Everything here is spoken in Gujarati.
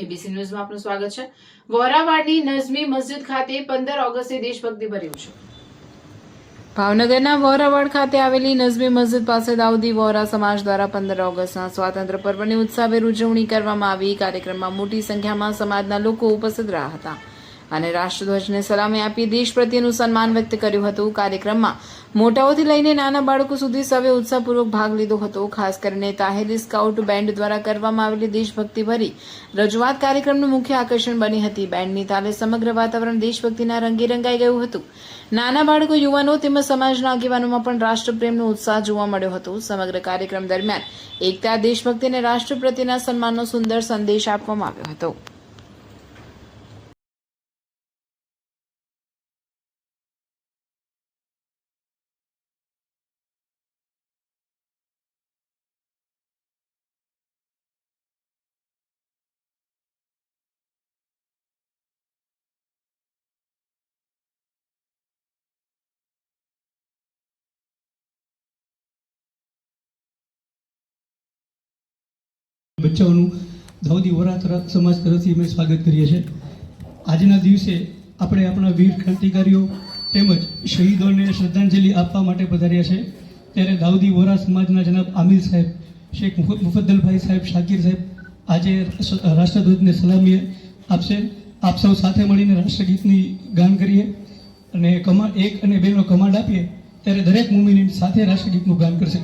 એબીસી ન્યૂઝમાં આપનું સ્વાગત છે। વોરાવાડની નઝમી મસ્જિદ ખાતે 15 ઓગસ્ટે દેશભક્તિ ભર્યું છે। ભાવનગરના વોરાવાડ ખાતે આવેલી નઝમી મસ્જિદ પાસે દાઉદી વોરા સમાજ દ્વારા 15 ઓગસ્ટના સ્વાતંત્ર્ય પર્વની ઉત્સાહભેર ઉજવણી કરવામાં આવી। કાર્યક્રમમાં મોટી સંખ્યામાં સમાજના લોકો ઉપસ્થિત રહ્યા હતા અને રાષ્ટ્રધ્વજને સલામી આપી દેશ પ્રત્યેનું સન્માન વ્યક્ત કર્યું હતું। કાર્યક્રમમાં મોટાઓથી લઈને નાના બાળકો સુધી સૌએ ઉત્સાહપૂર્વક ભાગ લીધો હતો। ખાસ કરીને તાહેરી સ્કાઉટ બેન્ડ દ્વારા કરવામાં આવેલી દેશભક્તિભરી રજૂઆત કાર્યક્રમનું મુખ્ય આકર્ષણ બની હતી। બેન્ડની તાલે સમગ્ર વાતાવરણ દેશભક્તિના રંગે રંગાઈ ગયું હતું। નાના બાળકો, યુવાનો તેમજ સમાજના આગેવાનોમાં પણ રાષ્ટ્રપ્રેમનો ઉત્સાહ જોવા મળ્યો હતો। સમગ્ર કાર્યક્રમ દરમિયાન એકતા, દેશભક્તિ અને રાષ્ટ્ર પ્રત્યેના સન્માનનો સુંદર સંદેશ આપવામાં આવ્યો હતો। બચ્ચાઓનું દાઉદી વોરા સમાજ તરફથી અમે સ્વાગત કરીએ છીએ। આજના દિવસે આપણે આપણા વીર ક્રાંતિકારીઓ તેમજ શહીદોને શ્રદ્ધાંજલિ આપવા માટે પધાર્યા છે। ત્યારે દાઉદી વોરા સમાજના જનાબ આમિર સાહેબ, શેખ મુફદ્દલભાઈ સાહેબ, શાકીર સાહેબ આજે રાષ્ટ્રધ્વજને સલામી આપશે। આપ સૌ સાથે મળીને રાષ્ટ્રગીતની ગાન કરીએ અને 1 અને 2 નો કમાન્ડ આપીએ ત્યારે દરેક મુમિન સાથે રાષ્ટ્રગીતનું ગાન કરશે।